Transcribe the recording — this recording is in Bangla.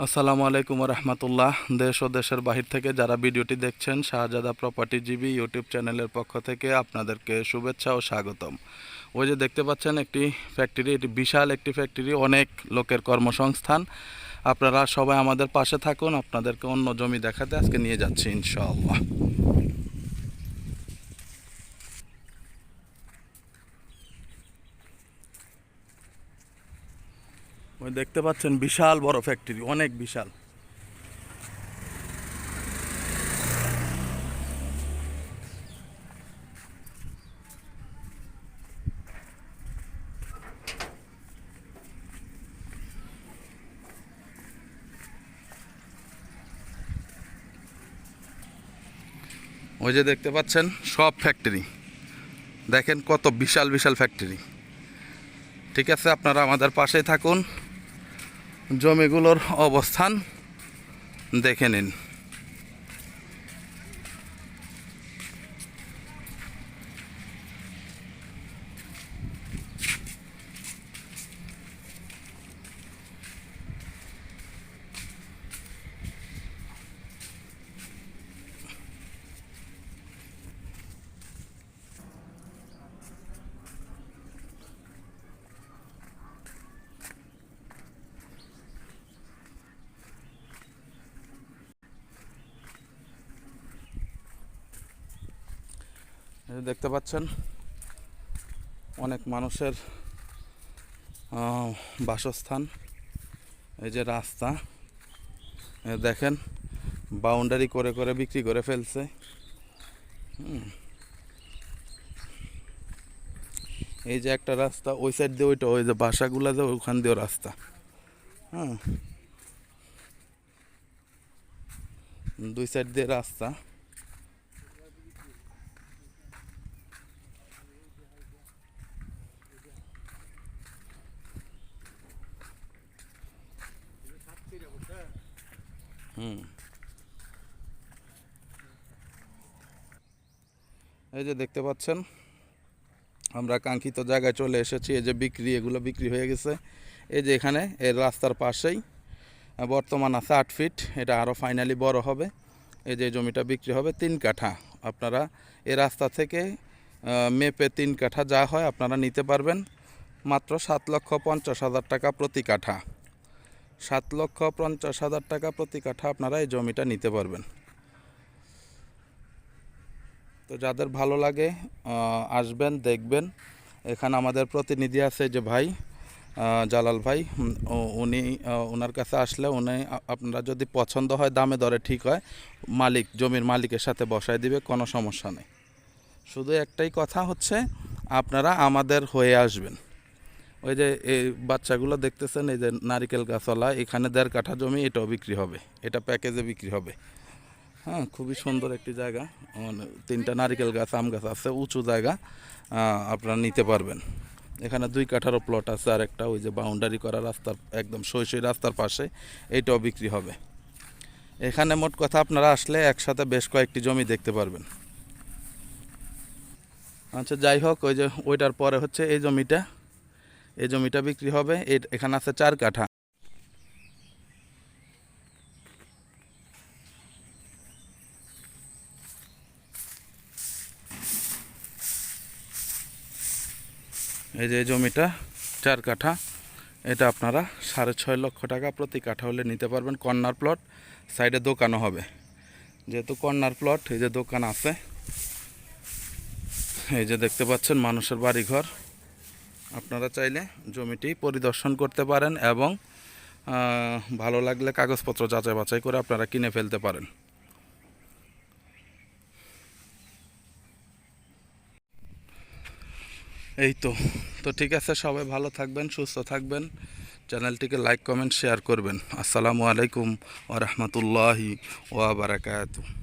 আসসালামু আলাইকুম রহমতুল্লাহ। দেশ ও দেশের বাহির থেকে যারা ভিডিওটি দেখছেন, শাহজাদা প্রপার্টিজীবী ইউটিউব চ্যানেলের পক্ষ থেকে আপনাদেরকে শুভেচ্ছা ও স্বাগতম। ওই যে দেখতে পাচ্ছেন একটি ফ্যাক্টরি, এটি বিশাল একটি ফ্যাক্টরি, অনেক লোকের কর্মসংস্থান। আপনারা সবাই আমাদের পাশে থাকুন, আপনাদেরকে অন্য জমি দেখাতে আজকে নিয়ে যাচ্ছি ইনশাআল্লাহ। ওই দেখতে পাচ্ছেন বিশাল বড় ফ্যাক্টরি, অনেক বিশাল। ওই যে দেখতে পাচ্ছেন সব ফ্যাক্টরি, দেখেন কত বিশাল বিশাল ফ্যাক্টরি। ঠিক আছে, আপনারা আমাদের পাশেই থাকুন, জমিগুলোর অবস্থান দেখে নিন। দেখতে পাচ্ছেন অনেক মানুষের বাসস্থান। এই যে রাস্তা, দেখেন বাউন্ডারি করে করে বিক্রি করে ফেলছে। এই যে একটা রাস্তা, ওই সাইড দিয়ে ওইটা, ওই যে বাসাগুলা যে ওখান দিয়েও রাস্তা। হ্যাঁ, দুই সাইড দিয়ে রাস্তা। এই যে দেখতে পাচ্ছেন আমরা কাঙ্ক্ষিত জায়গায় চলে এসেছি। এই যে বিক্রি, এগুলো বিক্রি হয়ে গেছে। এই যে এখানে এর রাস্তার পাশেই বর্তমান আছে 8 ফিট, এটা আরও ফাইনালি বড় হবে। এই যে জমিটা বিক্রি হবে 3 কাঠা। আপনারা এই রাস্তা থেকে মেপে 3 কাঠা যা হয় আপনারা নিতে পারবেন মাত্র 7,50,000 টাকা প্রতি কাঠা। 7,50,000 টাকা প্রতি কাঠা আপনারা এই জমিটা নিতে পারবেন। তো যাদের ভালো লাগে আসবেন, দেখবেন। এখানে আমাদের প্রতিনিধি আছে যে ভাই জালাল ভাই, উনি ওনার কাছে আসলে উনি আপনারা যদি পছন্দ হয়, দামে দরে ঠিক হয়, জমির মালিকের সাথে বসায় দিবে, কোনো সমস্যা নেই। শুধু একটাই কথা হচ্ছে, আপনারা আমাদের হয়ে আসবেন। ওই যে এই বাচ্চাগুলো দেখতেছেন, এই যে নারিকেল গাছওয়ালা, এখানে 1.5 কাঠা জমি, এটাও বিক্রি হবে, এটা প্যাকেজে বিক্রি হবে। হ্যাঁ, খুবই সুন্দর একটি জায়গা। 3টা নারিকেল গাছ, আম গাছ আছে, উঁচু জায়গা, আপনারা নিতে পারবেন। এখানে 2 কাঠারও প্লট আছে, আর একটা ওই যে বাউন্ডারি করা রাস্তার একদম সই রাস্তার পাশে, এইটাও বিক্রি হবে। এখানে মোট কথা আপনারা আসলে একসাথে বেশ কয়েকটি জমি দেখতে পারবেন। আচ্ছা, যাই হোক, ওই যে ওইটার পরে হচ্ছে এই জমিটা বিক্রি হবে। এখানে আছে 4 কাঠা। এই যে জমিটা 4 কাঠা, এটা আপনারা 6.5 লক্ষ টাকা প্রতি কাঠা হলে নিতে পারবেন। কর্নার প্লট, সাইডে দোকানও হবে। যেহেতু কর্নার প্লট, এই যে দোকান আছে, এই যে দেখতে পাচ্ছেন মানুষের বাড়িঘর। আপনারা চাইলে জমিটি পরিদর্শন করতে পারেন এবং ভালো লাগলে কাগজপত্র যাচাই বাছাই করে আপনারা কিনে ফেলতে পারেন। এই তো তো ঠিক আছে, সবাই ভালো থাকবেন, সুস্থ থাকবেন, চ্যানেলটিকে লাইক কমেন্ট শেয়ার করবেন। আসসালামু আলাইকুম ওয়া রাহমাতুল্লাহি ওয়া বারাকাতুহু।